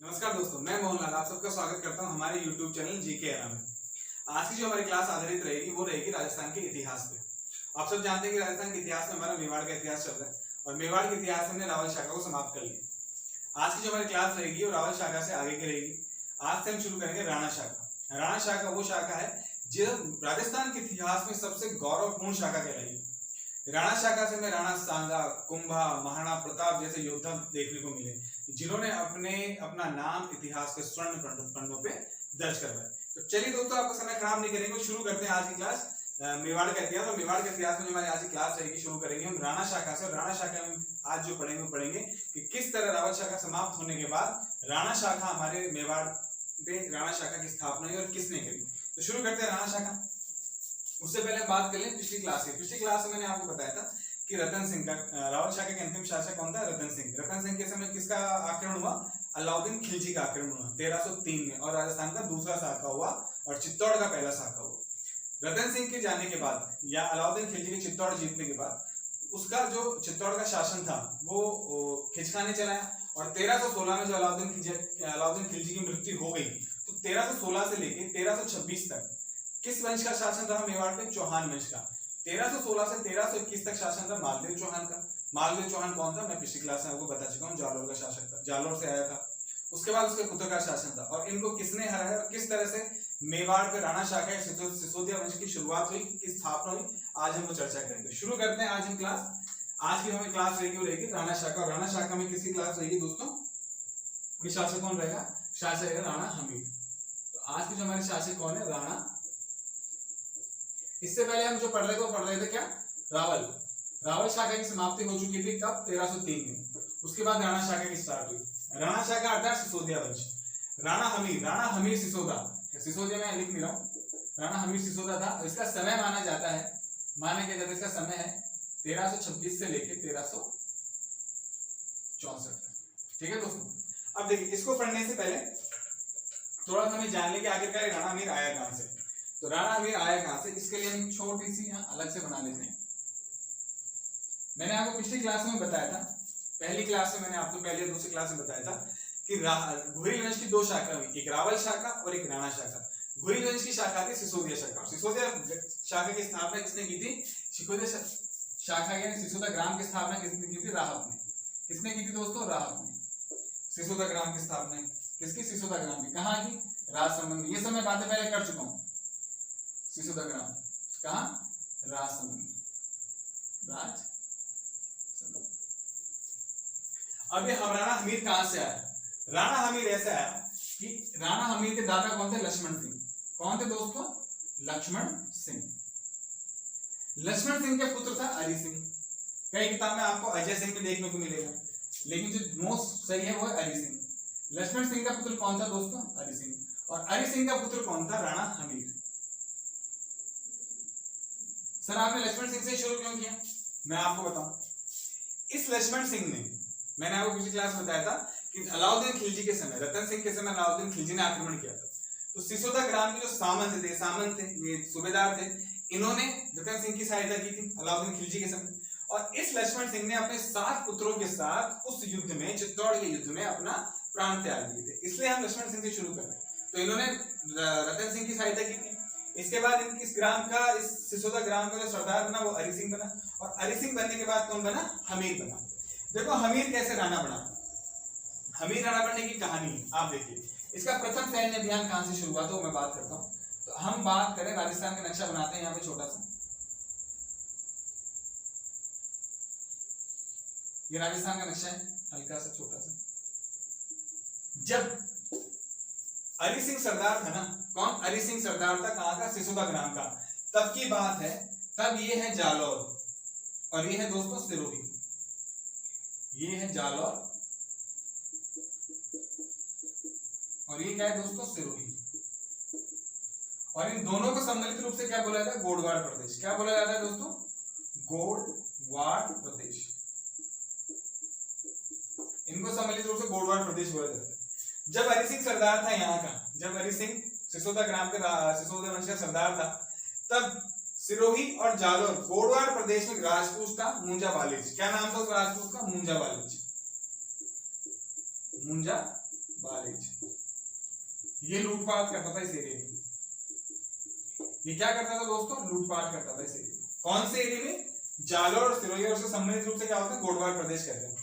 नमस्कार दोस्तों, मैं मोहनलाल आप सबका स्वागत करता हूं हमारे YouTube चैनल जीके एरा में। आज की जो हमारी क्लास आधारित रहेगी वो रहेगी राजस्थान के इतिहास पे। आप सब जानते हैं कि राजस्थान के इतिहास में हमारा मेवाड़ का इतिहास चल रहा है और मेवाड़ के इतिहास में हमने रावल शाखा को समाप्त कर लिया। आज की जो हमारी क्लास रहेगी वो रावल शाखा से आगे की रहेगी। आज से हम शुरू करेंगे राणा शाखा। राणा शाखा वो शाखा है जो राजस्थान के इतिहास में सबसे गौरवपूर्ण शाखा कहलाएगी। राणा शाखा से हमें राणा सांगा, कुंभा, महाराणा प्रताप जैसे योद्धा देखने को मिले जिन्होंने अपना नाम इतिहास के स्वर्ण पन्नों पे दर्ज करवाया। तो चलिए दोस्तों, आपका समय खराब नहीं करेंगे, शुरू करते हैं आज की क्लास मेवाड़ का इतिहास। और मेवाड़ के इतिहास में जो हमारी आज की क्लास रहेगी शुरू करेंगे हम राणा शाखा से। और राणा शाखा में आज जो पढ़ेंगे कि किस तरह रावल शाखा समाप्त होने के बाद राणा शाखा हमारे मेवाड़ पे राणा शाखा की स्थापना हुई और किसने करी। तो शुरू करते हैं राणा शाखा। उससे पहले बात कर लें पिछली क्लास की। पिछली क्लास में मैंने आपको बताया था कि रतन सिंह का रावल शाखा के अंतिम शासक कौन था? रतन सिंह। रतन सिंह के समय किसका आक्रमण हुआ? अलाउद्दीन खिलजी का आक्रमण हुआ 1303 में और राजस्थान का दूसरा शाखा हुआ और चित्तौड़ का पहला शाखा हुआ। रतन सिंह के जाने के बाद या अलाउद्दीन खिलजी के चित्तौड़ जीतने के बाद उसका जो चित्तौड़ का शासन था वो खिचका ने चलाया और 1316 में जो अलाउद्दीन खिलजी की मृत्यु हो गई तो 1316 से लेके 1326 तक किस वंश का शासन रहा मेवाड़ पे? चौहान वंश का। 1316 से 1321 तक शासन रहा मालदेव चौहान का। मालदेव चौहान कौन था? मैं पिछली क्लास में आपको बता चुका हूँ, जालोर का शासक था, जालोर से आया था। उसके बाद उसके पुत्र का शासन था और इनको किसने हराया और किस तरह से मेवाड़ पे राणा शाखा या सिसोदिया वंश की शुरुआत हुई, की स्थापना हुई, आज हम वो चर्चा करेंगे। शुरू करते हैं आज हम क्लास। आज की हमें क्लास रहेगी राणा शाखा। और राणा शाखा में किसकी क्लास रहेगी दोस्तों? शासक कौन रहेगा? शासक रहेगा राणा हमीर। तो आज की जो हमारे शासक कौन है? राणा। इससे पहले हम जो पढ़ रहे थे क्या? रावल। रावल शाखा की समाप्ति हो चुकी थी कब? 1303 में। उसके बाद राणा शाखा की स्टार्ट हुई। राणा शाखा अर्थात सिसोदिया वंश। राणा हमीर सिसोदा, सिसोदिया में लिख नहीं रहा हूं, राणा हमीर सिसोदा था। इसका समय माना क्या जाता है? इसका समय है 1326 से लेके 1364। ठीक है दोस्तों। अब देखिए, इसको पढ़ने से पहले थोड़ा सा हमें जान लें कि आखिरकार राणा हमीर आया कहां से। तो राणा हमीर आया कहां से, इसके लिए हम छोटी सी यहाँ अलग से बना लेते हैं। मैंने आपको पिछली क्लास में बताया था, पहली क्लास में मैंने आपको पहले दूसरी क्लास में बताया था कि घुरिल वंश की दो शाखा हुई, एक रावल शाखा और एक राणा शाखा। घुरिल वंश की शाखा थी सिसोदिया शाखा। सिसोदिया शाखा की स्थापना किसने की थी? सिसोदिया शाखा यानी सिसोदा ग्राम की स्थापना किसने की थी? राहत ने। किसने की थी दोस्तों? राहत ने। सिसोदा ग्राम की स्थापना किसकी? सिसोदा ग्राम की। कहाँ की? राजसमंद। ये सब मैं बातें पहले कर चुका हूँ। सिसोदा ग्राम कहाँ? राजसमंद। अब ये राणा हमीर कहां से आया? राणा हमीर ऐसे आया कि राणा हमीर के दादा कौन थे? लक्ष्मण सिंह। कौन थे दोस्तों? लक्ष्मण सिंह। लक्ष्मण सिंह के पुत्र था अरि सिंह। कई किताब में आपको अजय सिंह भी देखने को मिलेगा, लेकिन जो मोस्ट सही है वो है अरि सिंह। लक्ष्मण सिंह का पुत्र कौन था दोस्तों? अरि सिंह। और अरि सिंह का पुत्र कौन था? राणा हमीर। सर आपने लक्ष्मण सिंह से शुरू क्यों किया? मैं आपको बताऊं। इस लक्ष्मण सिंह ने, मैंने आपको पिछली क्लास में बताया था कि अलाउद्दीन खिलजी के समय, रतन सिंह के समय अलाउद्दीन खिलजी ने आक्रमण किया था। तो सिसोदा ग्राम के जो सामंत थे, ये सूबेदार थे, इन्होंने रतन सिंह की सहायता की थी अलाउद्दीन खिलजी के समय। और इस लक्ष्मण सिंह ने अपने 7 पुत्रों के साथ उस युद्ध में, चित्तौड़ के युद्ध में अपना प्राण त्याग दिए थे। इसलिए हम लक्ष्मण सिंह से शुरू कर रहे हैं। तो इन्होंने रतन सिंह की सहायता की थी। इसके बाद इस ग्राम का, इस सिसोदा ग्राम का जो सरदार बना वो अरि सिंह बना। और अरि सिंह बनने के बाद कौन बना? हमीर बना। देखो हमीर कैसे राणा बना। हमीर राणा बनने की कहानी आप देखिए। इसका प्रथम सैन्य अभियान कहां से शुरू हुआ तो मैं बात करता हूं। तो हम बात करें, राजस्थान का नक्शा बनाते हैं यहाँ पे छोटा सा। ये राजस्थान का नक्शा है, हल्का सा छोटा सा। जब अरि सिंह सरदार था ना, कौन? अरि सिंह सरदार था कहां का? सिसोदा ग्राम का। तब की बात है, तब ये है जालौर और ये है दोस्तों सिरोही। ये है जालौर और ये क्या है दोस्तों? सिरोही। और इन दोनों को सम्मिलित रूप से क्या बोला जाता है? गोडवाड़ प्रदेश। क्या बोला जाता है दोस्तों? गोडवाड़ प्रदेश। इनको सम्मिलित रूप से गोडवाड़ प्रदेश बोला जाता है। जब अरि सिंह सरदार था यहाँ का, जब अरि सिंह सिसोदा ग्राम के सिसोदा वंश का सरदार था, तब सिरोही और जालोर गोडवाड़ प्रदेश में राजपूत था मुंजा वालिज। क्या नाम था उस राजपूत का? मुंजा वालिज। मुंजा बालेज, ये लूटपाट करता था इस एरिया में। ये क्या करता था दोस्तों? लूटपाट करता था इस एरिया में। कौन से एरिया में? जालोर और सिरोही, और उससे संबंधित रूप से क्या होता है? गोडवाड़ प्रदेश कहते हैं।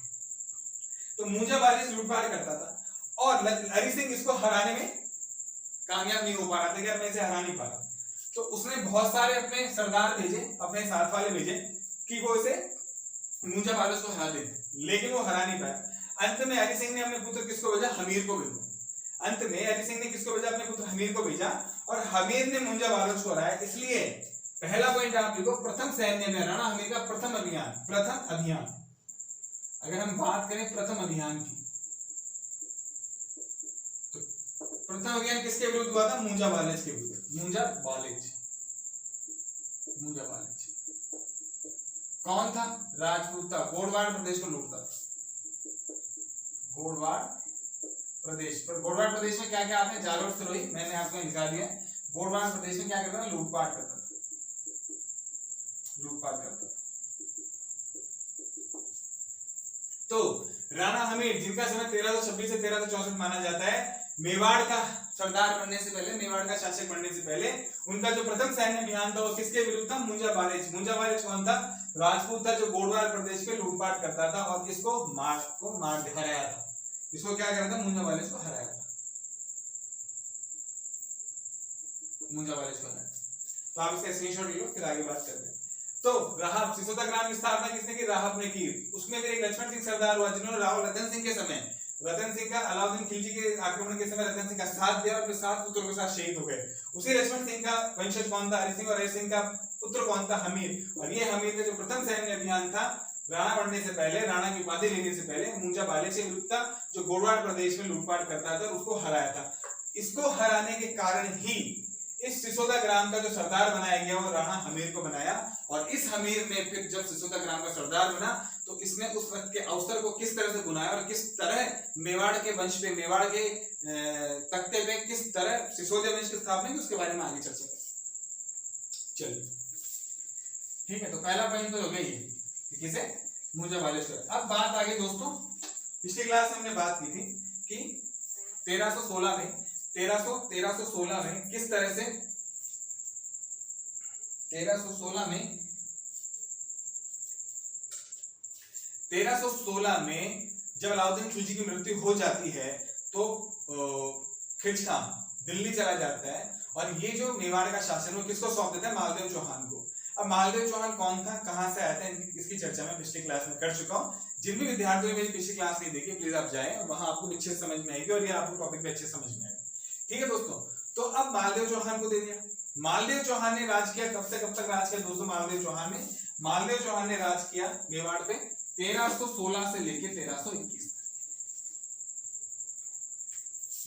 तो मुंजा बालेज लूटपाट करता था और हरि सिंह इसको हराने में कामयाब नहीं हो पा रहा था कि मैं इसे हरा नहीं पा रहा। तो उसने बहुत सारे अपने सरदार भेजे, अपने साथ वाले भेजे कि वो इसे मुंजा बालेज को हरा दे, लेकिन वो हरा नहीं पाया। अंत में हरि सिंह ने अपने पुत्र किसको भेजा? हमीर को भेजा। अंत में हरि सिंह ने किसको भेजा? अपने पुत्र हमीर को भेजा, और हमीर ने मुंजा बालोच को हराया। इसलिए पहला पॉइंट आप लिखो, प्रथम सैन्य में राणा हमीर का प्रथम अभियान। प्रथम अभियान, अगर हम बात करें प्रथम अभियान की, तो प्रथम अभियान किसके विरुद्ध हुआ था? मुंजा बालेज के विरुद्ध। मुंजा बालेज, मुंजा बालेज कौन था? राजपूत था, गोडवाड़ प्रदेश को लूटता था। गोडवाड़ प्रदेश, पर गोडवाड़ प्रदेश में क्या क्या आते हैं? जालोर सिरोही, मैंने आपको लिखा दिया। गोडवाड़ प्रदेश में क्या करता था? लूटपाट करता था, लूटपाट करता था। तो राणा हमीर, जिनका समय 1326 से 1364 माना जाता है, मेवाड़ का सरदार बनने से पहले, मेवाड़ का शासक बनने से पहले, उनका जो प्रथम सैन्य अभियान था वो किसके विरुद्ध था? मुंजा बालेज। मुंजा बालेज कौन था? राजपूत था, जो गोडवाड़ प्रदेश पे लूटपाट करता था और इसको मार हराया था। इसको क्या करा था? मुंजा बालेज को हराया था, मुंजा बालेज को हराया। तो आप इसका स्क्रीनशॉट ले लो, फिर आगे बात करते हैं। तो राहब, सिसोदा ग्राम की स्थापना किसने की? राहब ने की। उसमें फिर एक लक्ष्मण सिंह सरदार हुआ, जिन्होंने राव रतन सिंह के समय, रतन सिंह का अलाउद्दीन खिलजी के आक्रमण के समय रतन सिंह का साथ दिया और अपने 7 पुत्रों के साथ शहीद हो गए। उसी लक्ष्मण सिंह का वंशज कौन था? हरि सिंह, और हरि सिंह का पुत्र कौन था? हमीर। और ये हमीर का जो प्रथम सैन्य अभियान था, राणा बनने से पहले, राणा की उपाधि लेने से पहले, मुंजा बालेज से विरुद्ध था, जो गोडवाड़ प्रदेश में लूटपाट करता था, उसको हराया था। इसको हराने के कारण ही इस सिसोदा ग्राम का जो सरदार बनाया गया वो राणा हमीर को बनाया। और इस हमीर ने फिर जब सिसोदा ग्राम का सरदार बना, तो इसने उस वक्त के अवसर को किस तरह से बुनाया और किस तरह मेवाड़ के वंश पे, मेवाड़ के तख्ते पे किस तरह सिसोदिया वंश की स्थापना की, उसके बारे में आगे चर्चा करें। चलिए ठीक है, तो पहला पॉइंट तो हो गया ये, किसे? मुंजा बालेज का। अब बात आगे दोस्तों, पिछली क्लास में हमने बात की थी कि 1316 में किस तरह से 1316 में जब अलाउद्दीन खिलजी की मृत्यु हो जाती है, तो खिलजी दिल्ली चला जाता है, और ये जो मेवाड़ का शासन वो किसको सौंप देता है? मालदेव चौहान को। अब मालदेव चौहान कौन था, कहां से आया था, इसकी चर्चा मैं पिछली क्लास में कर चुका हूं। जिन भी विद्यार्थियों ने मेरी पिछली क्लास नहीं देखी, प्लीज आप जाएं, वहां आपको अच्छे से समझ में आएगी और ये आपको टॉपिक भी अच्छे से समझ में आएगा। ठीक है दोस्तों, तो अब मालदेव चौहान को दे दिया। मालदेव चौहान ने राज किया, कब से कब तक राज किया दोस्तों? मालदेव चौहान ने राज किया मेवाड़ पे 1316 से लेके 1321 तक।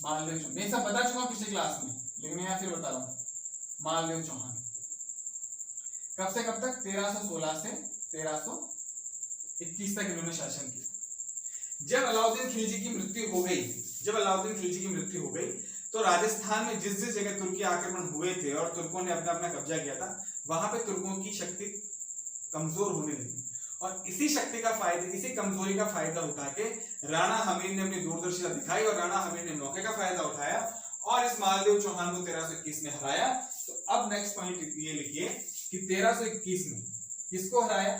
मालदेव चौहान, मैं सब बता चुका हूं पिछली क्लास में, लेकिन मैं फिर बता रहा हूं। मालदेव चौहान कब से कब तक? 1316 से 1321 तक इन्होंने शासन किया। जब अलाउद्दीन खिलजी की मृत्यु हो गई, तो राजस्थान में जिस जगह तुर्की आक्रमण हुए थे और तुर्कों ने अपना कब्जा किया था, वहां पे तुर्कों की शक्ति कमजोर होने लगी, और इसी कमजोरी का फायदा उठा के राणा हमीर ने अपनी दूरदर्शिता दिखाई, और राणा हमीर ने मौके का फायदा उठाया और इस मालदेव चौहान को 1321 में हराया। तो अब नेक्स्ट पॉइंट ये लिखिए कि 1321 में किसको हराया?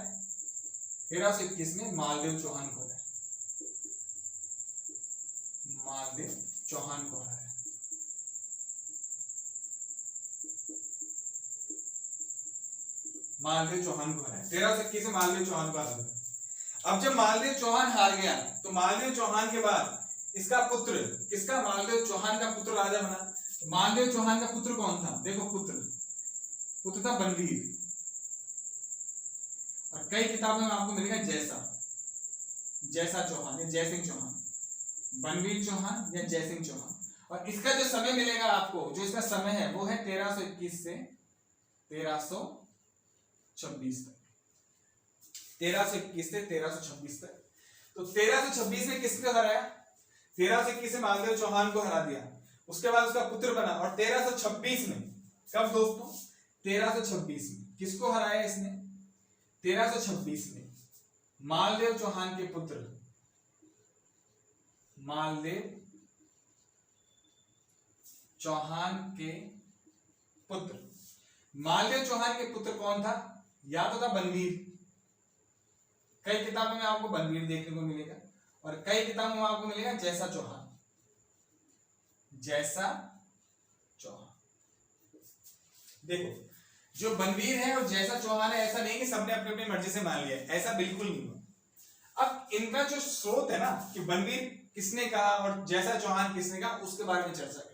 1321 में मालदेव चौहान को हराया, मालदेव चौहान को हराया। मालदेव चौहान को हराया 1321 में मालदेव चौहान को हराया। अब जब मालदेव चौहान हार गया, तो मालदेव चौहान के बाद इसका पुत्र, किसका? मालदेव चौहान का पुत्र राजा बना। मालदेव चौहान का पुत्र कौन था? देखो, पुत्र था बनवीर, और कई किताबों में आपको मिलेगा जैसा चौहान या जयसिंह चौहान, बनवीर चौहान या जयसिंह चौहान। और इसका जो समय मिलेगा आपको, जो इसका समय है वो है 1321 से 1326 तक, 1321 से 1326 तक। तो 1326 में किसको हराया? 1321 में मालदेव चौहान को हरा दिया, उसके बाद उसका पुत्र बना। और 1326 में, कब दोस्तों? 1326 में किसको हराया इसने? 1326 में मालदेव चौहान के पुत्र, मालदेव चौहान के पुत्र। मालदेव चौहान के पुत्र कौन था? या तो था बनवीर, कई किताबों में आपको बनवीर देखने को मिलेगा और कई किताबों में आपको मिलेगा जैसा चौहान, जैसा चौहान। देखो जो बनवीर है और जैसा चौहान है, ऐसा नहीं कि सबने अपनी अपनी मर्जी से मान लिया, ऐसा बिल्कुल नहीं हुआ। अब इनका जो स्रोत है ना कि बनवीर किसने कहा और जैसा चौहान किसने कहा, उसके बारे में चर्चा करें।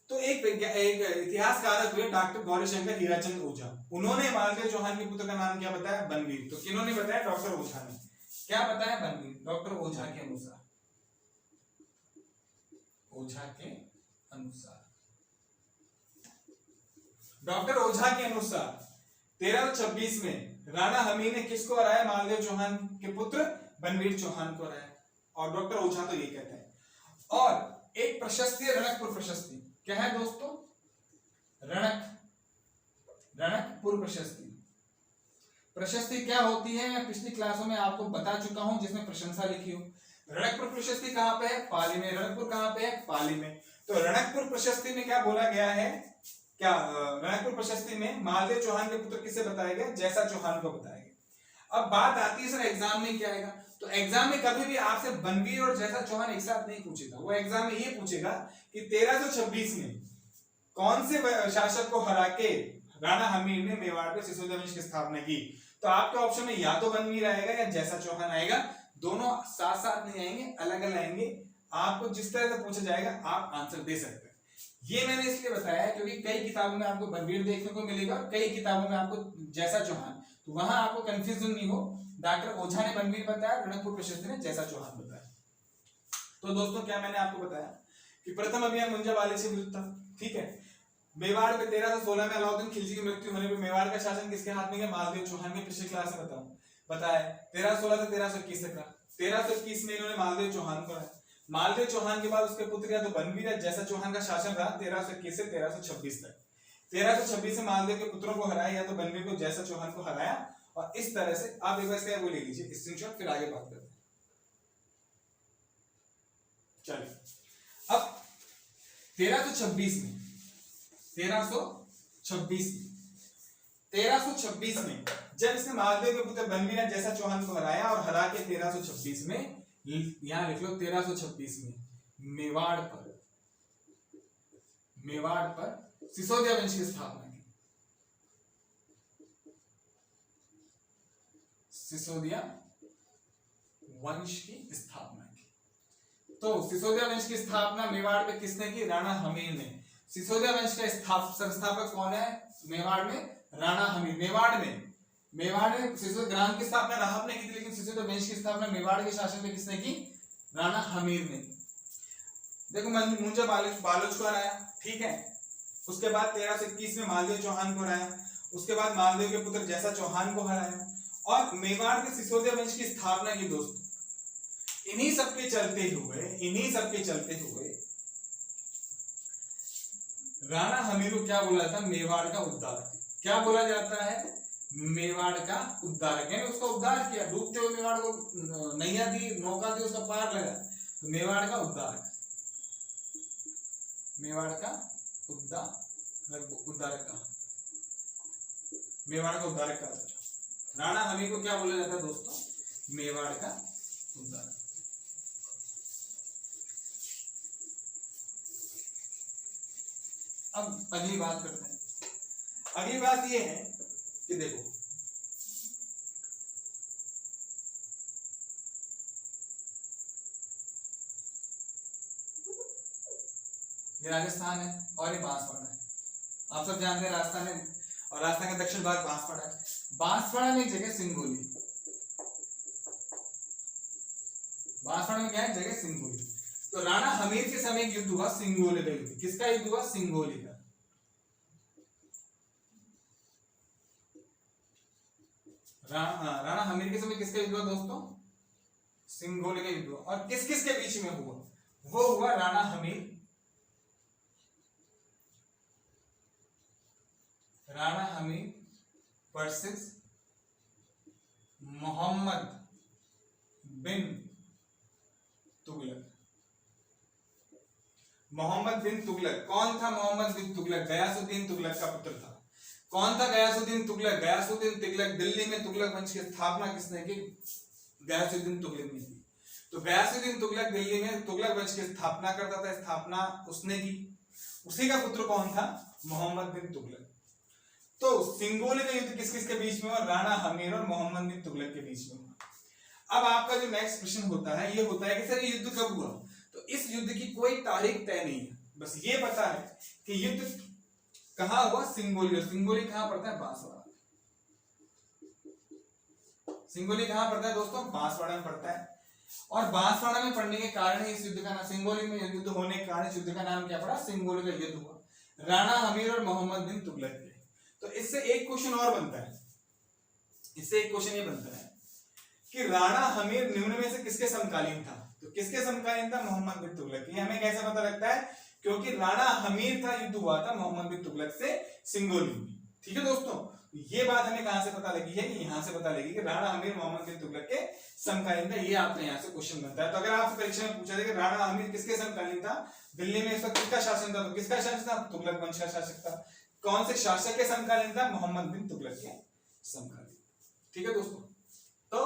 तो एक इतिहास कारक हुए डॉक्टर गौरीशंकर हीराचंद ओझा, उन्होंने मालदेव चौहान के पुत्र का नाम क्या बताया? बनवीर। तो किन्होंने बताया? डॉक्टर ओझा ने। क्या बताया? बनवीर। डॉक्टर ओझा के अनुसार, ओझा के अनुसार, डॉक्टर ओझा के अनुसार 1326 में राणा हमीर ने किसको हराया? मालदेव चौहान के पुत्र बनवीर चौहान को हराया। और डॉक्टर ओझा तो ये कहते हैं। और एक प्रशस्ति है रणकपुर प्रशस्ति, क्या है दोस्तों? रणकपुर प्रशस्ति। प्रशस्ति क्या होती है? मैं पिछली क्लासों में आपको बता चुका हूं, जिसमें प्रशंसा लिखी हो। रणकपुर प्रशस्ति कहां पे है? पाली में। रणकपुर कहां पे है? पाली में। तो रणकपुर प्रशस्ति में क्या बोला गया है? क्या रणकपुर प्रशस्ति में मालदेव चौहान के पुत्र किसे बताया गया? जैसा चौहान को बताया गया। अब बात आती है सर एग्जाम में क्या आएगा? तो एग्जाम में कभी भी आपसे बनवीर और जैसा चौहान एक साथ नहीं पूछेगा। वो एग्जाम में ये पूछेगा कि 1326 में कौन से शासक को हरा के राणा हमीर ने मेवाड़ पे सिसोदिया वंश की स्थापना की। तो आपके ऑप्शन में या तो बनवीर आएगा या जैसा चौहान आएगा। दोनों साथ साथ नहीं आएंगे, अलग अलग आएंगे। आपको जिस तरह से पूछा जाएगा आप आंसर दे सकते हैं। ये मैंने इसलिए बताया क्योंकि कई किताबों में आपको बनवीर देखने को मिलेगा और कई किताबों में आपको जैसा चौहान, तो वहां आपको कंफ्यूजन नहीं हो। डॉक्टर ओझा ने बनवीर बताया, रणकपुर प्रशस्ति ने जैसा चौहान बताया। तो दोस्तों क्या मैंने आपको बताया कि प्रथम अभियान मुंजावाली से विरुद्ध था, ठीक है। मेवाड़ पे 1316 में अलाउद्दीन खिलजी की मृत्यु होने पर मेवाड़ का शासन किसके हाथ में गया? मालदेव चौहान के। पिछली क्लास में बताया 1316 से 1321 तक का। 1321 में इन्होंने मालदेव चौहान को हराया। मालदेव चौहान के बाद उसके पुत्र या तो बनवीर या जैसा चौहान का शासन रहा 1321 से 1326 तक। 1326 में मालदेव के पुत्रों को हराया या तो बनवीर को जैसा चौहान को हराया। और इस तरह से आप एक बार इसका वो ले लीजिए स्क्रीनशॉट, फिर आगे बात करते हैं। चलिए अब 1326 में 1326 में जब इसने मालदेव के पुत्र बनवीर या जैसा चौहान को हराया और हरा के 1326 में, यहां लिख लो 1326 में मेवाड़ पर सिसोदिया वंश की स्थापना की। सिसोदिया वंश की स्थापना की। तो सिसोदिया वंश की स्थापना मेवाड़ पे किसने की? राणा हमीर ने। सिसोदिया वंश का संस्थापक कौन है? मेवाड़ में राणा हमीर। मेवाड़ में सिसोदिया ग्राम की स्थापना राहब ने की थी, लेकिन सिसोदिया वंश की स्थापना मेवाड़ के शासन में किसने की? राणा हमीर ने। देखो मुंजा बालोच को हराया, ठीक है। उसके बाद 1321 में मालदेव चौहान को हराया। उसके बाद मालदेव के पुत्र जैसा चौहान को हराया और मेवाड़ के सिसोदिया वंश की स्थापना की। दोस्तों इन्हीं सबके चलते हुए राणा हमीर को क्या बोला जाता है? मेवाड़ का उद्धारक। क्या बोला जाता है? मेवाड़ का उद्धारक। यानी उसका उद्धार किया, डूबते हुए मेवाड़ को नैया दी, नौका दी, उसका पार लगा। तो मेवाड़ का उद्धारक, मेवाड़ का उद्धारक का राणा हमीर को क्या बोला जाता है दोस्तों? मेवाड़ का उद्धारक। अब अगली बात करते हैं। अगली बात यह है कि देखो ये राजस्थान है और ये बांसवाड़ा है। आप सब जानते हैं राजस्थान है और राजस्थान का दक्षिण भाग बांसवाड़ा है। बांसवाड़ा में एक जगह सिंगोली, बांसवाड़ा में क्या है? जगह सिंगोली। तो राणा हमीर के समय एक युद्ध हुआ, सिंगोली का युद्ध। किसका युद्ध हुआ? सिंगोली का। राणा हमीर के समय किसका युद्ध हुआ दोस्तों? सिंगोली का युद्ध हुआ। और किस किस के बीच में हुआ? वो हुआ राणा हमीर वर्सेस मोहम्मद बिन तुगलक। मोहम्मद बिन तुगलक। कौन था मोहम्मद बिन तुगलक? गयासुद्दीन तुगलक का पुत्र था। कौन था गयासुद्दीन तुगलक? गयासुद्दीन तुगलक, दिल्ली में तुगलक वंश की स्थापना किसने की? गयासुद्दीन तुगलक ने की। तो गयासुद्दीन तुगलक दिल्ली में तुगलक वंश की स्थापना करता था, स्थापना उसने की। उसी का पुत्र कौन था? मोहम्मद बिन तुगलक। तो सिंगोली का युद्ध किस किस के बीच में हुआ? राणा हमीर और मोहम्मद बिन तुगलक के बीच में हुआ। अब आपका जो नेक्स्ट क्वेश्चन होता है, ये होता है कि सर ये युद्ध कब हुआ? तो इस युद्ध की कोई तारीख तय नहीं है, बस ये पता है कि युद्ध कहां हुआ? सिंगोली। और सिंगोली कहां पड़ता है? बांसवाड़ा। सिंगोली कहां पड़ता है दोस्तों? बांसवाड़ा में पड़ता है। और बांसवाड़ा में पड़ने के कारण इस युद्ध का नाम, सिंगोली में युद्ध होने के कारण इस युद्ध का नाम क्या पड़ा? सिंगोली का युद्ध हुआ, राणा हमीर और मोहम्मद बिन तुगलक के। तो इससे एक क्वेश्चन और बनता है, इससे एक क्वेश्चन ये बनता है कि राणा हमीर निम्न में से किसके समकालीन था? तो किसके समकालीन था? मोहम्मद बिन तुगलक। ये हमें कैसे पता लगता है? क्योंकि राणा हमीर का युद्ध हुआ था मोहम्मद बिन तुगलक से सिंगोली में। ठीक है दोस्तों, ये बात हमें कहां से पता लगी है? यहां से पता लगी कि राणा हमीर मोहम्मद बिन तुगलक के समकालीन था। ये आपने यहां से क्वेश्चन बनता है। तो अगर आपसे परीक्षा में पूछा जाए कि राणा हमीर किसके समकालीन था, दिल्ली में इस वक्त किसका शासन था, तो किसका शासन था? तुगलक वंश का शासक था। कौन से शासक के समकालीन था? मोहम्मद बिन तुगलक के समकालीन। ठीक है दोस्तों, तो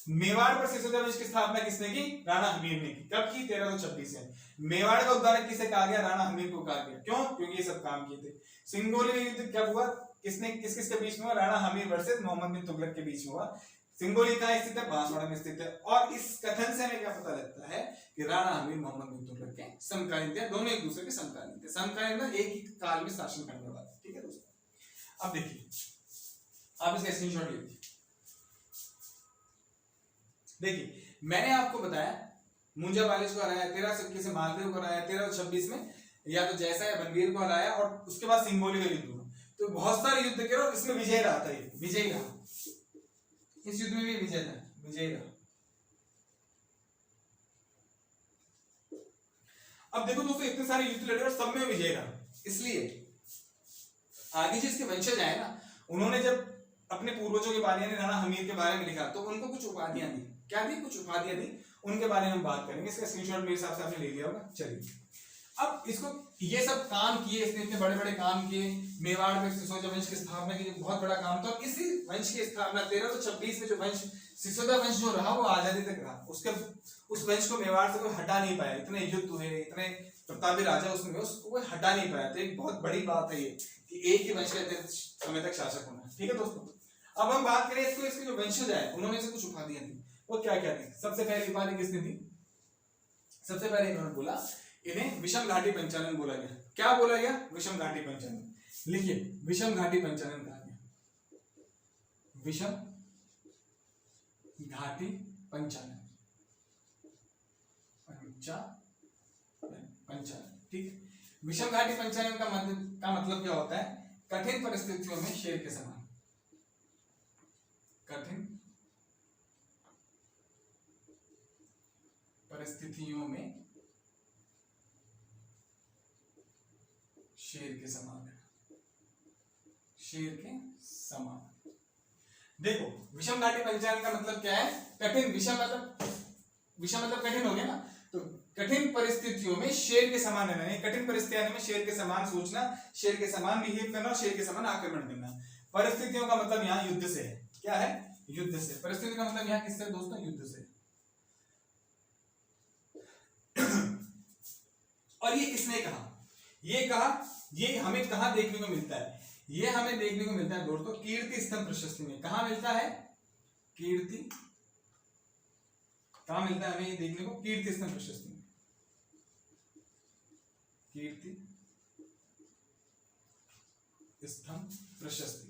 मेवाड़ पर सिसोदिया वंश की स्थापना किसने की? राणा हमीर ने की। कब की? 1326 में। मेवाड़ का उद्धारक किसे कहा गया? राणा हमीर को कहा गया। क्यों? क्योंकि ये सब काम किए थे। सिंगोली में युद्ध कब हुआ? किसने किस किस के बीच में हुआ? राणा हमीर वर्सेस मोहम्मद बिन तुगलक के बीच में हुआ। सिंगोली कहां स्थित है? बांसवाड़ा में स्थित है। और इस कथन से हमें क्या पता लगता है कि राणा हमीर मोहम्मद बिन तुगलक के समकालीन थे, दोनों एक दूसरे के समकालीन थे। समकालीन में एक ही काल में शासन करने वाले। ठीक है दोस्तों, अब देखिए, आप इसका स्क्रीनशॉट लीजिए। देखिए, मैंने आपको बताया मुंजा बालिश को हराया, 1321 से मालदेव को हराया, 1326 में या तो जैसा या बनवीर को हराया, और उसके बाद सिंगोली का युद्ध हुआ। तो बहुत सारे युद्ध के और इसमें विजय रहा था, ये विजय रहा, इस युद्ध में भी विजय था, विजय रहा। अब देखो दोस्तों, इतने सारे युद्ध लड़े और सब में विजय रहा, इसलिए आगे जिसके वंशज आए ना, उन्होंने जब अपने पूर्वजों के बारे में, राणा हमीर के बारे में लिखा, तो उनको कुछ उपाधियां दी। क्या दी? कुछ उपाधियां दी। उनके बारे में हम बात करेंगे। इसका स्क्रीनशॉट मेरे हिसाब से आपने ले लिया होगा। चलिए, अब इसको ये सब काम किए, इसने इतने बड़े बड़े काम किए, मेवाड़ में सिसोदिया वंश की स्थापना की, बहुत बड़ा काम था। और इसी वंश की स्थापना 1326 में जो वंश सिसोदिया वंश जो रहा वो आजादी तक रहा। उसके उस वंश को मेवाड़ से कोई हटा नहीं पाया। इतने युद्ध हुए, इतने प्रतापी राजा उसमें, उसको कोई हटा नहीं पाया। तो एक बहुत बड़ी बात है ये कि एक ही वंश के समय तक शासक होना। ठीक है दोस्तों, अब हम बात करें इसको, इसके जो वंशज आए उन्होंने इसे कुछ उपाधियां दी। वो क्या क्या थी? सबसे पहली उपाधि किसने दी? सबसे पहले इन्होंने बोला, इन्हें विषम घाटी पंचानन बोला गया। क्या बोला गया? विषम घाटी पंचानन। लिखिए, विषम घाटी पंचानन कहा गया, विषम घाटी पंचानन, पंचानन। ठीक, विषम घाटी पंचानन का मतलब क्या होता है? कठिन परिस्थितियों में शेर के समान, कठिन परिस्थितियों में शेर के समान है, शेर के समान। देखो, विषम घाटी पंचानन का मतलब क्या है? कठिन, विषम मतलब कठिन हो गया ना, तो कठिन परिस्थितियों में शेर के समान रहना, कठिन परिस्थितियों में शेर के समान सोचना, शेर के समान बिहेव करना, शेर के समान आक्रमण करना। परिस्थितियों का मतलब यहाँ युद्ध से है। क्या है? युद्ध से। परिस्थिति का मतलब यहाँ किससे दोस्तों? युद्ध से। और ये किसने कहा? ये कहा, ये हमें कहां देखने को मिलता है? ये हमें देखने को मिलता है दोस्तों कीर्ति स्तंभ प्रशस्ति में। कहां मिलता है? कीर्ति, कहां मिलता है हमें ये देखने को? कीर्ति स्तंभ प्रशस्ति में। कीर्ति स्तंभ प्रशस्ति।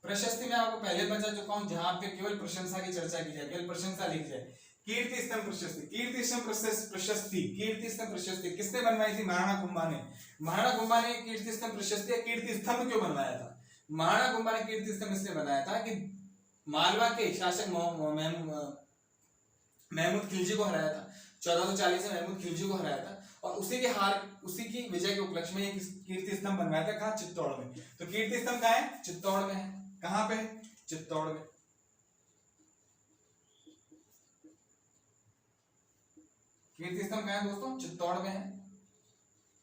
प्रशस्ति में आपको पहले बता चुका हूं, जहां पे केवल प्रशंसा की चर्चा की जाए, केवल प्रशंसा लिखी जाए। कीर्ति स्तंभ प्रशस्ति, कीर्ति स्तंभ प्रशस्ति, कीर्ति स्तंभ प्रशस्ति किसने बनवाई थी? महाराणा कुंभा ने। महाराणा कुंभा ने कीर्ति स्तंभ प्रशस्ति या कीर्ति स्तंभ क्यों बनवाया था? महाराणा कुंभा ने कीर्ति स्तंभ इसलिए बनाया था कि मालवा के शासक महमूद खिलजी को हराया था। 1440 में महमूद खिलजी को हराया था, और उसी के उसी की विजय के उपलक्ष्य में कीर्ति स्तंभ बनवाया था। कहां? चित्तौड़ में। तो कीर्ति स्तंभ कहां है? चित्तौड़ में है। कहां पे है? चित्तौड़ में। कीर्ति स्तंभ कहां है दोस्तों? चित्तौड़ में है।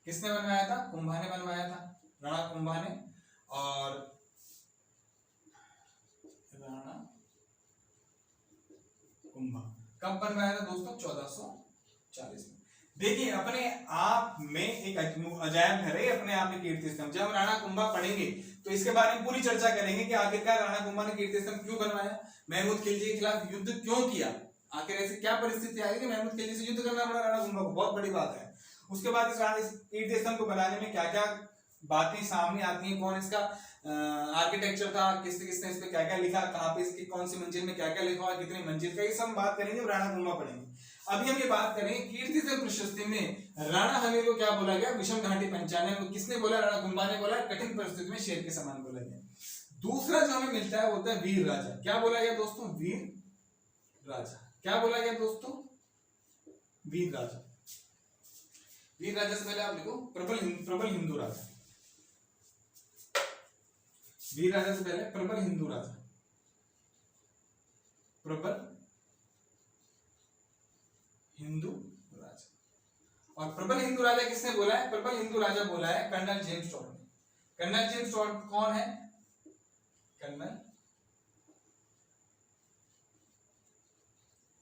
किसने बनवाया था? कुंभा ने बनवाया था, राणा कुंभा ने। और राणा कुंभा कब बनवाया था दोस्तों? 1440 में। देखिए अपने आप में एक अजायब घर है, अपने आप में कीर्ति स्तंभ। जब हम राणा कुंभा पढ़ेंगे तो इसके बारे में पूरी चर्चा करेंगे कि आखिरकार राणा कुंभा ने कीर्ति स्तंभ क्यों बनवाया, महमूद खिलजी के खिलाफ युद्ध क्यों किया, आखिर ऐसी क्या परिस्थिति आई कि महमूद खिलजी से युद्ध करना पड़ा राणा कुंभा को, बहुत बड़ी बात है। उसके बाद इस कीर्ति स्तंभ को बनाने में क्या क्या बातें सामने आती हैं, कौन इसका आर्किटेक्चर था, किसने किसने इस पे क्या क्या लिखा, कहाँ पे इसकी कौन सी मंजिल में क्या क्या लिखा हुआ, कितनी मंजिल का, ये सब बात करेंगे, राणा कुंभा पढ़ेंगे। अभी हम ये बात करेंगे कीर्ति स्तंभ प्रशस्ति में राणा हमीर को क्या बोला गया? विषम घाटी पंचानन। किसने बोला? राणा कुंभा ने बोला। कठिन परिस्थिति में शेर के समान बोला गया। दूसरा जो हमें मिलता है वो होता है वीर राजा। क्या बोला गया दोस्तों? वीर राजा। क्या बोला गया दोस्तों? वीर राजा। वीर राजा से पहले आप लिखो प्रबल हिंदू राजा। वीर राजा से पहले प्रबल हिंदू राजा, प्रबल हिंदू राजा। और प्रबल हिंदू राजा किसने बोला है? प्रबल हिंदू राजा बोला है कर्नल जेम्स टॉड ने। कर्नल जेम्स टॉड कौन है? कर्नल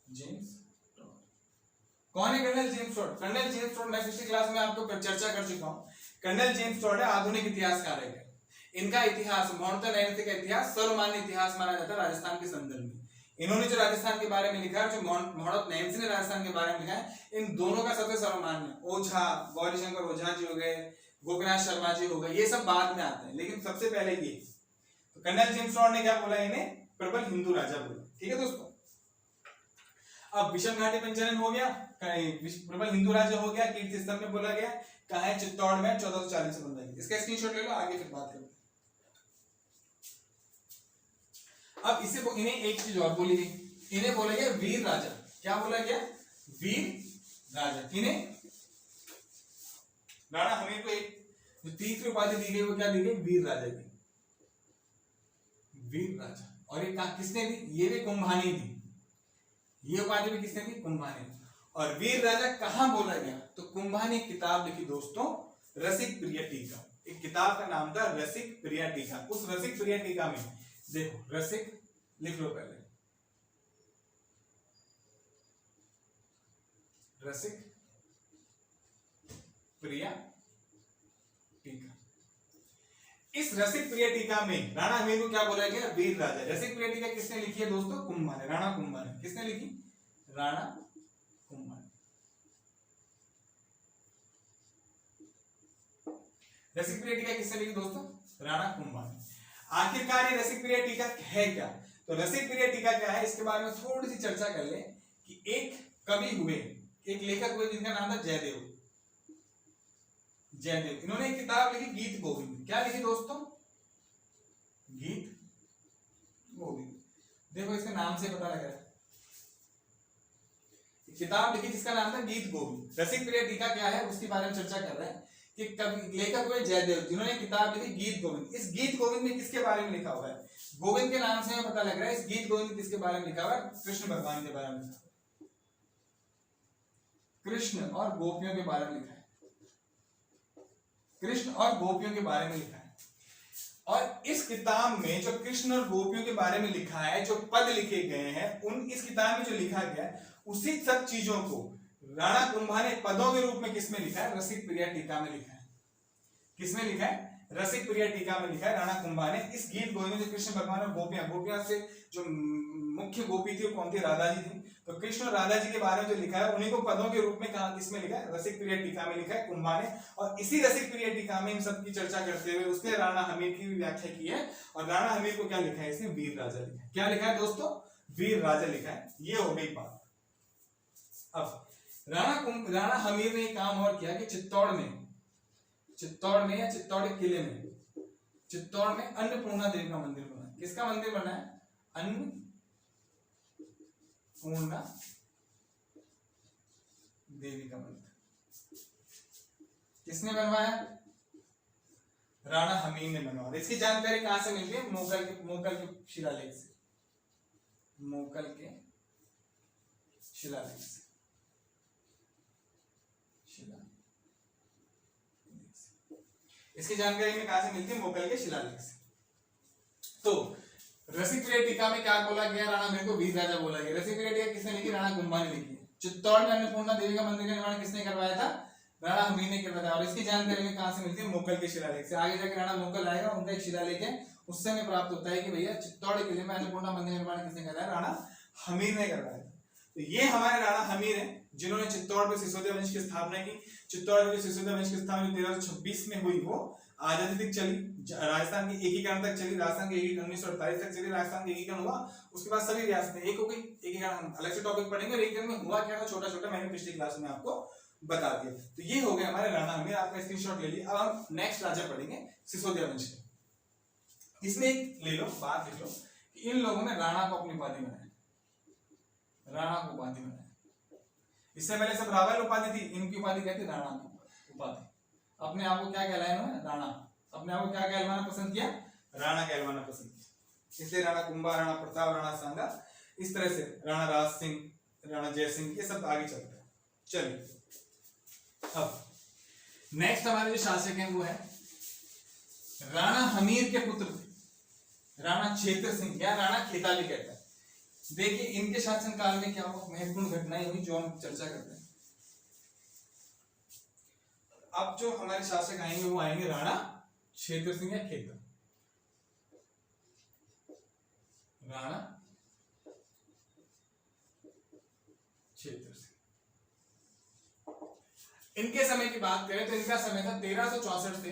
जेम्स टॉड कौन है? Colonel James Tod. Colonel James Tod मैं पिछली क्लास में आपको चर्चा कर चुका हूं। कर्नल जेम्स टॉड है आधुनिक इतिहासकार है। इनका इतिहास मॉन्टन नैन्सी का इतिहास सर्वमान्य इतिहास माना जाता है राजस्थान के संदर्भ में। इन्होंने जो राजस्थान के बारे में लिखा है, जो मॉन्टन नैन्सी ने राजस्थान के बारे में लिखा है, इन दोनों का सबसे सर्वमान्य। ओझा, गौरीशंकर ओझा जी हो गए, गोपीनाथ शर्मा जी हो गए, ये सब बाद में आते हैं, लेकिन सबसे पहले ये। तो कर्नल जेम्स टॉड ने क्या बोला? इन्हें प्रबल हिंदू राजा बोला। ठीक है दोस्तों। अब विषम घाटी पंचानन हो गया, प्रबल हिंदू राजा हो गया, कीर्ति स्तंभ में बोला गया, कहा है? चित्तौड़ में 1440 में बनवाई। इसका स्क्रीनशॉट ले लो, आगे फिर बात करें। अब इसे इन्हें एक चीज और बोली गई, इन्हें बोला गया वीर राजा। क्या बोला गया? वीर राजा। इन्हें राणा हमीर को एक जो तीसरी उपाधि दी गई वो क्या दी गई? वीर राजा की। वीर राजा। और ये किसने दी? ये भी कुंभा ने दी। ये उपाधि भी किसने दी? कुंभा ने। और वीर राजा कहां बोला गया? तो कुंभा ने किताब लिखी दोस्तों, रसिक प्रिय टीका। एक किताब का नाम था रसिक प्रिय टीका। उस रसिक प्रिय टीका में देखो, रसिक लिख लो पहले, रसिक प्रिय टीका। इस रसिक प्रिय टीका में राणा हमीर को क्या बोला गया? वीर राजा। रसिक प्रिय टीका किसने लिखी है दोस्तों? कुंभा ने, राणा कुंभा ने। किसने लिखी? राणा कुंभा ने। रसिक प्रिय टीका किसने लिखी दोस्तों? राणा कुंभा ने। आखिरकार ये रसिक प्रिय टीका है क्या? तो रसिक प्रिय टीका क्या है, इसके बारे में थोड़ी सी चर्चा कर ले। कि एक कवि हुए, एक लेखक हुए जिनका नाम था जयदेव। जयदेव, इन्होंने एक किताब लिखी गीत गोविंद। क्या लिखी दोस्तों? गीत गोविंद। देखो इसके नाम से पता लग रहा है, किताब लिखी जिसका नाम था गीत गोविंद। रसिक प्रिय टीका क्या है उसके बारे में चर्चा कर रहे हैं कि कवि लेखक हुए जयदेव, जिन्होंने किताब लिखी गीत गोविंद। इस गीत गोविंद में किसके बारे में लिखा हुआ है? गोविंद के नाम से हमें पता लग रहा है इस गीत गोविंद किसके बारे में लिखा हुआ है? कृष्ण भगवान के बारे में लिखा है, कृष्ण और गोपियों के बारे में लिखा है, कृष्ण और गोपियों के बारे में लिखा है। और इस किताब में जो कृष्ण और गोपियों के बारे में लिखा है, जो पद लिखे गए हैं, उन इस किताब में जो लिखा गया है, उसी सब चीजों को राणा कुंभा ने पदों के रूप में किसमें लिखा है? रसिक प्रिय टीका में लिखा है। किसमें लिखा है? रसिक प्रिय टीका में लिखा है राणा कुंभा ने। इस गीत गोविंद में जो कृष्ण भगवान और गोपियां से जो मुख्य गोपी थी वो कौन थी? राधा जी थी। तो कृष्ण और राधा जी के बारे में जो लिखा है उन्हीं को पदों के रूप में कहा, किसमें लिखा है? रसिक प्रिय टीका में लिखा है कुंभा ने। और इसी रसिक प्रिय टीका में इन सब की चर्चा करते हुए उसने राणा हमीर की व्याख्या की है। और राणा हमीर को क्या लिखा है? इसने वीर राजा लिखा है। क्या लिखा है दोस्तों? वीर राजा लिखा है। ये हो गई बात। अब राणा हमीर ने एक काम और किया कि चित्तौड़ में या चित्तौड़ के किले में, चित्तौड़ में अन्नपूर्णा देवी का मंदिर बना है। किसका मंदिर बना है? अन्नपूर्णा देवी का मंदिर। किसने बनवाया? राणा हमीर ने बनवाया। इसकी जानकारी कहां से मिलती है? मोकल के शिलालेख से, मोकल के शिलालेख से। इसकी जानकारी में कहां से मिलती है? मोकल के शिलालेख से। तो रसिकप्रिया टीका में क्या बोला गया? राणा हमीर को वीर राजा बोला गया। रसिकप्रिया टीका किसने लिखी? राणा कुंभा ने लिखी। चित्तौड़ में अन्नपूर्णा देवी का मंदिर का निर्माण किसने करवाया था? राणा हमीर ने करवाया था। और इसकी जानकारी में कहां से मिलती है? मोकल के शिलालेख से। आगे जाके राणा मोकल आएगा, उनका एक शिलालेख है, उससे हमें प्राप्त होता है कि भैया चित्तौड़ किले में अन्नपूर्णा मंदिर निर्माण किसने कराया? राणा हमीर ने करवाया। तो ये हमारे राणा हमीर हैं जिन्होंने चित्तौड़ में सिसोदिया वंश की स्थापना की। चित्तौड़ में सिसोदिया वंश की स्थापना 1326 में हुई, वो आजादी तक चली, राजस्थान के एकीकरण तक चली, राजस्थान के 1948 तक चली, राजस्थान के एकीकरण हुआ, उसके बाद सभी रियासतें एक हो गई। एकीकरण हम अलग से टॉपिक पढ़ेंगे, और एकीकरण में हुआ क्या था छोटा छोटा मैंने पिछली क्लास में आपको बता दिया। तो ये हो गए हमारे राणा हमीर, आपका स्क्रीनशॉट ले लिया। अब हम नेक्स्ट राजा पढ़ेंगे सिसोदिया वंश के। इसमें एक ले लो, बात लिख लो कि इन लोगों ने राणा को अपनी उपाधि बनाया, राणा को उपाधि बनाया। इससे पहले सब रावल उपाधि थी, इनकी उपाधि क्या थी? राणा की उपाधि। अपने आप को क्या कहलाया इन्होंने? राणा। अपने आप को क्या कहलवाना पसंद किया? राणा कहलवाना पसंद किया। इसलिए राणा कुंभा, राणा प्रताप, राणा सांगा, इस तरह से राणा राज सिंह, राणा जय सिंह, ये सब आगे चलते हैं। चलिए अब नेक्स्ट हमारे जो शासक हैं वो है राणा हमीर के पुत्र राणा क्षेत्र सिंह, या राणा खेता भी कहता है। देखिए इनके शासनकाल में क्या हुआ, महत्वपूर्ण घटनाएं हुई जो हम चर्चा करते हैं। अब जो हमारे शासक आएंगे वो आएंगे राणा क्षेत्र सिंह या खेता। राणा क्षेत्र सिंह, इनके समय की बात करें तो इनका समय था 1364 से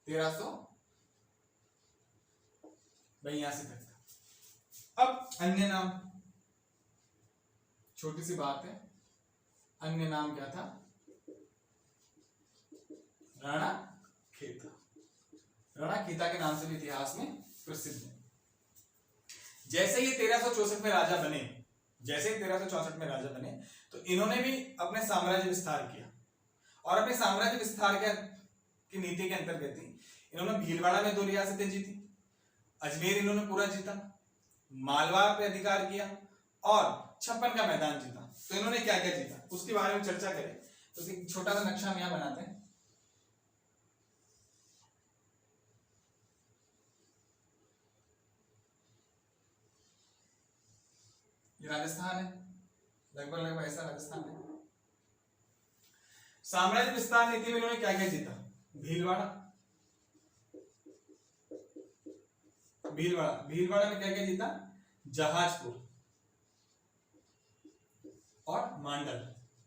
1382 तक था। अब अन्य नाम, छोटी सी बात है, अन्य नाम क्या था? राणा खेता। राणा खेता के नाम से भी इतिहास में प्रसिद्ध है। जैसे ये 1364 में राजा बने, जैसे ही 1364 में राजा बने तो इन्होंने भी अपने साम्राज्य विस्तार किया, और अपने साम्राज्य विस्तार की नीति के अंतर्गत ही इन्होंने भीलवाड़ा में 2 रियासतें जीती, अजमेर इन्होंने पूरा जीता, मालवा पे अधिकार किया, और 56 का मैदान जीता। तो इन्होंने क्या क्या जीता उसके बारे में चर्चा करें तो एक छोटा सा नक्शा हम यहां बनाते हैं। ये राजस्थान है, लगभग ऐसा राजस्थान है। साम्राज्य विस्तार नीति में इन्होंने क्या क्या जीता? भीलवाड़ा, भीलवाड़ा में क्या क्या जीता? जहाजपुर और मांडल,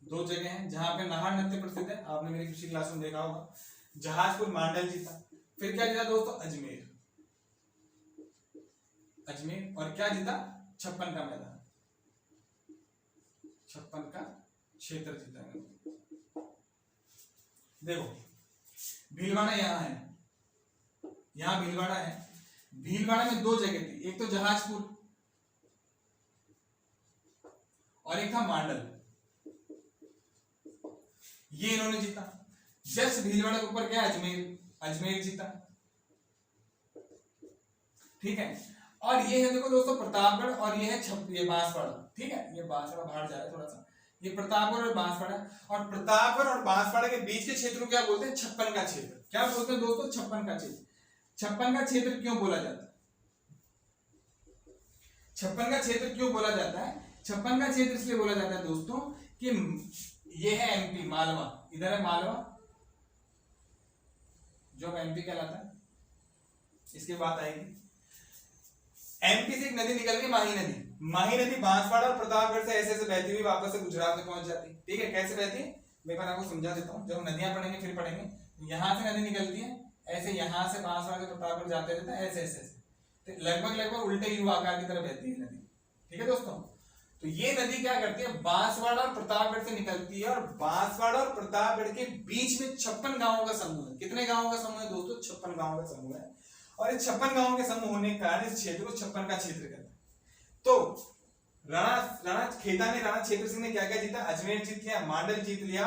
2 जगह हैं जहां पे नाहर नृत्य प्रसिद्ध है, आपने मेरी पिछली क्लास में देखा होगा। जहाजपुर मांडल जीता। फिर क्या जीता दोस्तों? अजमेर, और क्या जीता? 56 का मैदान, 56 का क्षेत्र जीता है। देखो भीलवाड़ा यहाँ है, यहाँ भीलवाड़ा है। भीलवाड़ा में 2 जगह थी, एक तो जहाजपुर और एक था मांडल, ये इन्होंने जीता। जस्ट भीलवाड़ा के ऊपर क्या? अजमेर जीता, ठीक है। और ये है देखो दोस्तों प्रतापगढ़, और ये है ये बांसवाड़ा, ठीक है। ये बांसवाड़ा बाहर जा रहा है थोड़ा सा, ये प्रतापगढ़ और बांसवाड़ा, और प्रतापगढ़ और बांसवाड़ा के बीच के क्षेत्र को क्या बोलते हैं? 56 का क्षेत्र। क्या बोलते हैं दोस्तों? 56 का क्षेत्र। 56 का क्षेत्र क्यों बोला जाता है? 56 का क्षेत्र क्यों बोला जाता है? 56 का क्षेत्र इसलिए बोला जाता है दोस्तों कि ये है एमपी, मालवा, इधर है मालवा जो एमपी कहलाता है, इसके बाद आएगी एमपी से एक नदी निकल गई, माही नदी। माही नदी बांसवाड़ा और प्रतापगढ़ से ऐसे ऐसे बहती हुई वापस से गुजरात में पहुंच जाती है, ठीक है। कैसे बहती है मैं आपको समझा देता हूँ, जब हम नदियां पढ़ेंगे फिर पढ़ेंगे। यहाँ से नदी निकलती है ऐसे, यहाँ से बांसवाड़ा से प्रतापगढ़ जाते रहता है ऐसे ऐसे, तो लगभग उल्टे यू आकार की तरह बहती है नदी, ठीक है दोस्तों। तो ये नदी क्या करती है? बांसवाड़ा और प्रतापगढ़ से निकलती है, और बांसवाड़ा और प्रतापगढ़ के बीच में 56 गांवों का समूह है। कितने गांवों का समूह है दोस्तों? 56 गांवों का समूह है। और इस 56 गांवों के समूह होने के कारण इस क्षेत्र को 56 का क्षेत्र कहते हैं। तो राणा खेता ने, राणा क्षेत्र सिंह ने क्या क्या जीता? अजमेर जीत लिया, मांडल जीत लिया,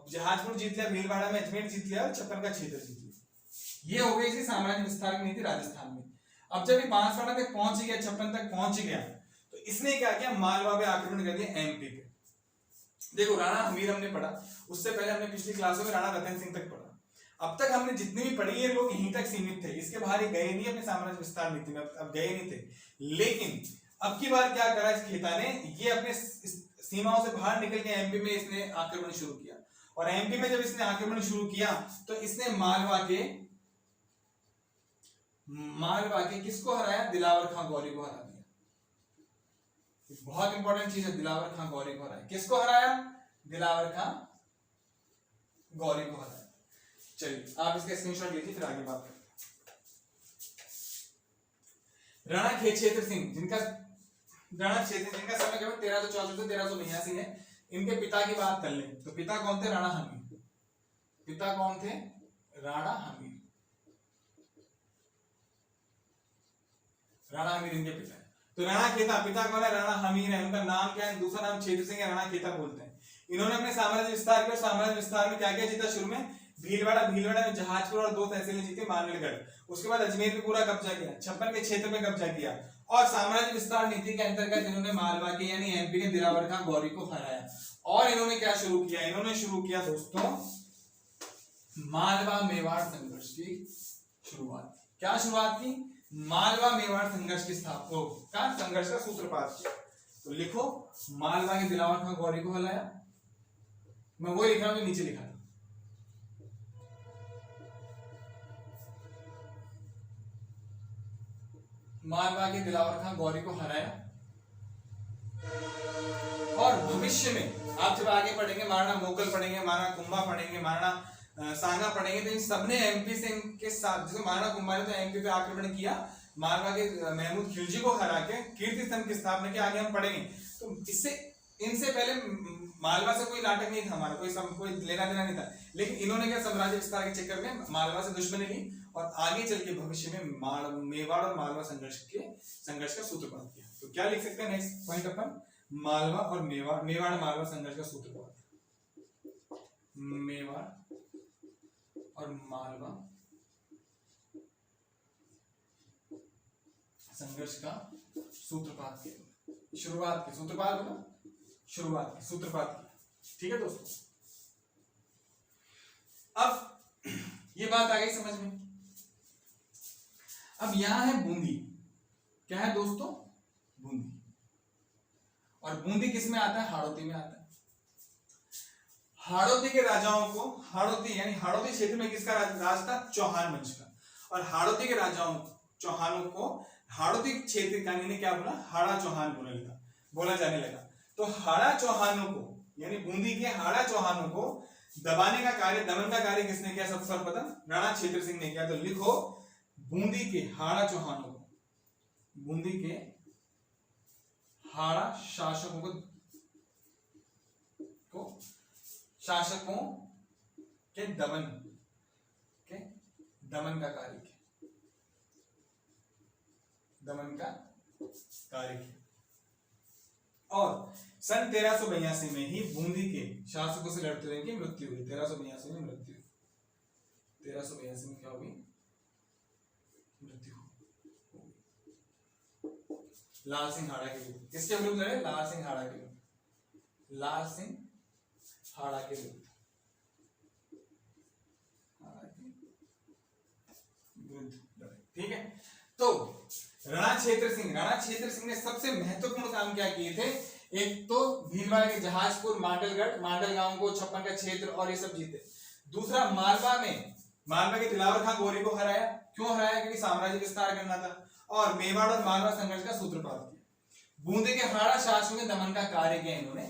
जहाजपुर जीत लिया, भीलवाड़ा में अजमेर जीत लिया, और 56 का क्षेत्र जीत लिया। ये हो गई इसकी साम्राज्य विस्तार की नीति राजस्थान में। अब जब ये बांसवाड़ा तक पहुंच गया, 56 तक पहुंच गया, तो इसने क्या किया? मालवा पे आक्रमण कर दिया, एमपी पे। देखो राणा हमीर हमने पढ़ा, उससे पहले हमने पिछली क्लासों में राणा रतन सिंह तक पढ़ा। अब तक हमने जितनी भी पढ़ी है लोग यहीं तक सीमित थे, इसके बाहर ये गए नहीं अपने साम्राज्य विस्तार नीति में, अब गए नहीं थे। लेकिन अब की बार क्या करा इस खेता ने, ये अपने सीमाओं से बाहर निकल के एमपी में इसने आक्रमण शुरू किया। और एमपी में जब इसने आक्रमण शुरू किया तो इसने मालवा के किसको हराया, दिलावर खां गौरी को हरा दिया। बहुत इंपॉर्टेंट चीज है, दिलावर खां गौरी को हराया। किसको हराया, दिलावर खां गौरी को हराया। चलिए आप इसका स्क्रीनशॉट लीजिए, फिर आगे बात करते हैं। राणा क्षेत्र सिंह जिनका समय केवल 1364 से 1382 है, इनके पिता की बात कर लें तो पिता कौन थे, राणा हमीर। पिता कौन थे, राणा हमीर। राणा हमीर इनके पिता है। तो राणा खेता पिता कौन है, राणा हमीर है। उनका नाम क्या है, दूसरा नाम क्षेत्र सिंह है, राणा खेता बोलते हैं। इन्होंने अपने साम्राज्य विस्तार किया। साम्राज्य विस्तार में क्या क्या जीता, शुरू में भीलवाड़ा में जहाजपुर और 2 तहसीलें जीती, मानवगढ़। उसके बाद अजमेर पे पूरा कब्जा किया, 56 के क्षेत्र में कब्जा किया। और साम्राज्य विस्तार नीति के अंतर्गत इन्होंने मालवा के यानी एमपी के दिलावर खां गौरी को हराया। और इन्होंने क्या शुरू किया, इन्होंने शुरू किया दोस्तों मालवा मेवाड़ संघर्ष की शुरुआत। क्या शुरुआत की, मालवा मेवाड़ संघर्ष की स्थापना का संघर्ष का सूत्रपात किया। तो लिखो मालवा के दिलावर खां गौरी को हराया। मैं वो लिख रहा हूं जो नीचे लिखा था। मालवा के दिलावर खां गौरी को हराया। और भविष्य में आप जब आगे पढ़ेंगे, महाराणा मोकल पढ़ेंगे, महाराणा कुंभा पढ़ेंगे, महाराणा सांगा पढ़ेंगे, तो इन सबने एमपी से इनके साथ, जैसे महाराणा कुंभा ने तो एमपी पे आक्रमण किया, मालवा के महमूद खिलजी को हरा के कीर्ति स्तंभ की स्थापना की, आगे हम पढ़ेंगे। तो इससे इनसे पहले मालवा से कोई नाटक नहीं था हमारा, कोई लेना देना नहीं था। लेकिन इन्होंने क्या, साम्राज्य विस्तार के चक्कर में मालवा से दुश्मनी ली और आगे चल के भविष्य में मेवाड़ और मालवा संघर्ष का सूत्रपात किया। तो क्या लिख सकते हैं नेक्स्ट पॉइंट अपन, मालवा और मेवाड़ मालवा संघर्ष का सूत्रपात। मेवाड़ और मालवा संघर्ष का सूत्रपात किया, शुरुआत की, सूत्रपात होगा शुरुआत की, सूत्रपात की। ठीक है दोस्तों, अब ये बात आ गई समझ में। अब यहां है बूंदी, क्या है दोस्तों, बूंदी। और बूंदी किस में आता है, हाड़ौती में आता है। हाड़ौती के राजाओं को, हाड़ौती यानी हाड़ौती क्षेत्र में किसका राज था, चौहान वंश का। और हाड़ौती के राजाओं चौहानों को हाड़ौती क्षेत्र का इन्हें क्या बोला, हाड़ा चौहान बोला जाने लगा। तो हाड़ा चौहानों को यानी बूंदी के हाड़ा चौहानों को दबाने का कार्य, दमन का कार्य किसने किया, सबसे सर्वप्रथम राणा क्षेत्र सिंह ने किया। तो लिखो बूंदी के हाड़ा चौहानों को, बूंदी के हाड़ा शासकों के दमन का कार्य किया, दमन का कार्य किया। और सन 1382 में ही बूंदी के शासकों से लड़ते हुए इनकी मृत्यु हुई। 1382 में मृत्यु, 1382 में क्या हुई, मृत्यु हुई। लाल सिंह हाड़ा के विरुद्ध, किसके विरुद्ध लड़े, लाल सिंह हाड़ा के विरुद्ध, लाल सिंह हाड़ा के विरुद्ध, ठीक है। तो राणा क्षेत्र सिंह ने सबसे महत्वपूर्ण काम क्या किए थे, एक तो भीलवाड़ा के जहाजपुर, मांडलगांव को, 56 का क्षेत्र और ये सब जीते। दूसरा मालवा के दिलावर खां गौरी को हराया। क्यों हराया, क्योंकि साम्राज्य विस्तार करना था। और मेवाड़ और मालवा संघर्ष का सूत्रपात किया। बूंदी के हाड़ा शासकों के दमन का कार्य किया इन्होंने।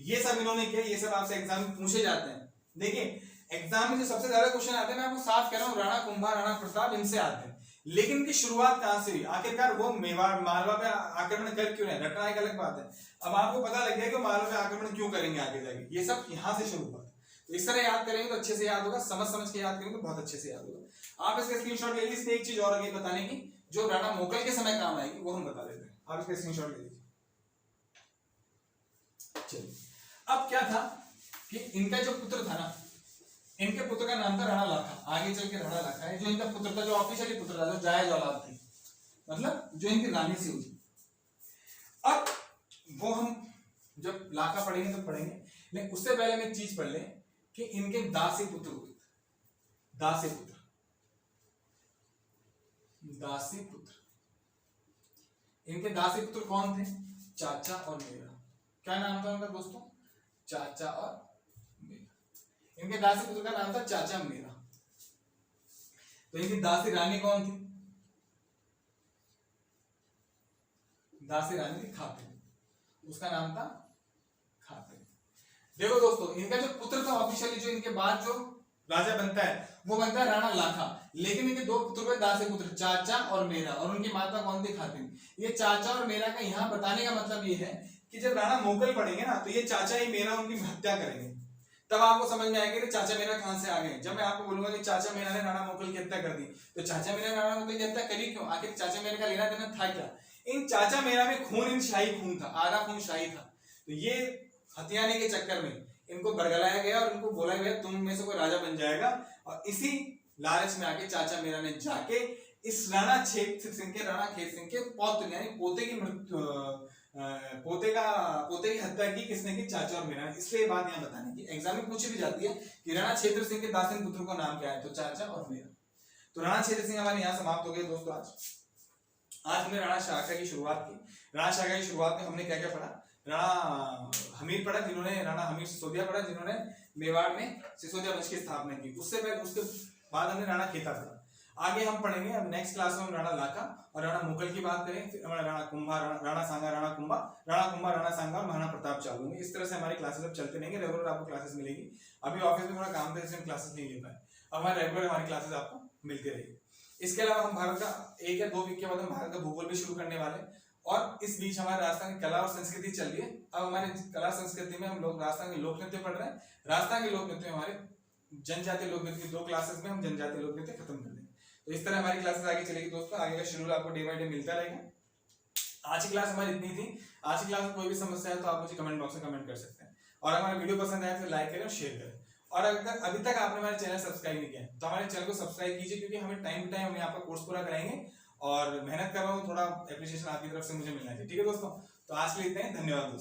ये सब इन्होंने किया, ये सब आपसे एग्जाम में पूछे जाते हैं। देखिए एग्जाम में जो सबसे ज्यादा क्वेश्चन आते हैं, मैं आपको साफ कह रहा हूँ, राणा कुंभा, राणा प्रताप, इनसे आते हैं। लेकिन इनकी शुरुआत कहां से हुई, आखिरकार वो मेवाड़ मालवा पे आक्रमण कर क्यों रहे, रटना एक अलग बात है। अब आपको पता लग गया कि मालवा पे आक्रमण क्यों करेंगे आगे जाके, ये सब यहां से शुरू हुआ। तो इस तरह याद करेंगे तो अच्छे से याद होगा, समझ के याद करेंगे तो बहुत अच्छे से याद होगा। आप इसका स्क्रीनशॉट ले लीजिए। एक चीज और आगे बताने की जो राणा मोकल के समय काम आएगी वो हम बता देते हैं, आप इसका स्क्रीनशॉट ले लीजिए। चलिए अब क्या था कि इनका जो पुत्र था ना, इनके पुत्र का नाम था राणा लाखा। आगे चल के राणा लाखा है जो इनका पुत्र था, जो ऑफिशियली पुत्र था, जो जायज औलाद थी, मतलब जो इनकी रानी से हुई। अब वो हम जब लाखा पढ़ेंगे तो पढ़ेंगे, लेकिन उससे पहले हम एक चीज पढ़ लें कि इनके दासी पुत्र हुए। दासी पुत्र, दासी पुत्र, इनके दासी पुत्र कौन थे? चाचा और मीरा। क्या नाम था उनका दोस्तों? चाचा और मीरा। इनके दासी पुत्र का नाम था चाचा मीरा। तो इनकी दासी रानी कौन थी? दासी रानी थी खातिन, उसका नाम था खातिन। देखो दोस्तों, इनका जो पुत्र था ऑफिशियली, जो इनके बाद जो राजा बनता है वो बनता है राणा लाखा, लेकिन इनके दो पुत्र हुए दासी पुत्र, चाचा और मेरा, और उनकी माता कौन थी? खातिन। ये चाचा और मेरा का यहाँ बताने का मतलब ये है कि जब राणा मोगल पड़ेंगे ना, तो ये चाचा ही मेरा उनकी हत्या करेंगे, तब आपको समझ में आएगा कि चाचा मेरा कहां से आ गए। जब मैं आपको बोलूंगा कि चाचा मेरा ने राणा मोगल की हत्या कर दी, तो चाचा मेरा राणा मोगल की हत्या करी क्यों? आखिर चाचा मेरे का लेना देना था क्या? इन चाचा मेरा में खून, इन शाही खून था, आधा खून शाही था। तो ये हथियाने के चक्कर में इनको बरगलाया गया और इनको बोला गया तुम में से कोई राजा बन जाएगा, और इसी लालच में आके चाचा मेरा ने जाके इस राणा क्षेत्र सिंह के, राणा खेत सिंह के पौत्र यानी पोते की मृत्यु, पोते की हत्या की। किसने की? चाचा और मेरा। इसलिए बात यहाँ बताने की एग्जाम में पूछी भी जाती है कि राणा क्षेत्र सिंह के दासिन पुत्रों का नाम क्या है? तो चाचा और मेरा। तो राणा क्षेत्र सिंह हमारे यहाँ समाप्त हो गए दोस्तों। आज हमने राणा शाखा की शुरुआत की। राणा शाखा की शुरुआत में हमने क्या क्या पढ़ा? राणा हमीर पढ़ा, जिन्होंने राणा हमीर सिसोदिया पढ़ा, जिन्होंने मेवाड़ में सिसोदिया वंश की स्थापना की। उससे पहले, उसके बाद हमने राणा खेता पढ़ा। आगे हम पढ़ेंगे, अब नेक्स्ट क्लास में हम राणा लाखा और राणा मुगल की बात करें, फिर हमारा राणा कुंभा, राणा सांगा, राणा कुंभा, राणा सांगा और महाराणा प्रताप चालू होंगे। इस तरह से हमारी क्लासेस अब चलते रहेंगे, रेगुलर आपको क्लासेस मिलेगी। अभी ऑफिस में थोड़ा काम था इसलिए हम क्लासेस नहीं ले पाए, अब हमारे रेगुलर हमारी क्लासेस आपको मिलती रहेगी। इसके अलावा हम भारत का 1 या 2 वीक के बाद हम भारत का भूगोल भी शुरू करने वाले हैं, और इस बीच हमारे राजस्थान की कला और संस्कृति चल रही है। अब हमारे कला संस्कृति में हम लोग राजस्थान के लोक नृत्य पढ़ रहे हैं। राजस्थान के लोक नृत्य में हमारे जनजातीय लोक नृत्य की 2 क्लासेस में हम जनजातीय लोक नृत्य खत्म कर देंगे। तो इस तरह हमारी क्लासेस आगे चलेगी दोस्तों। आगे का शेड्यूल आपको डे बाय डे मिलता रहेगा। आज की क्लास हमारी इतनी थी। आज की क्लास में कोई भी समस्या है तो आप मुझे कमेंट बॉक्स में कमेंट कर सकते हैं, और हमारा वीडियो पसंद आए तो लाइक करें और शेयर करें। और अभी तक आपने हमारे चैनल सब्सक्राइब नहीं किया है तो हमारे चैनल को सब्सक्राइब कीजिए, क्योंकि हमें टाइम टू टाइम हम यहाँ पर कोर्स पूरा कराएंगे और मेहनत कर रहा हूँ, थोड़ा एप्रिशिएशन आपकी तरफ से मुझे मिलना चाहिए। ठीक है दोस्तों, तो आज के लिए इतना ही। धन्यवाद दोस्तों।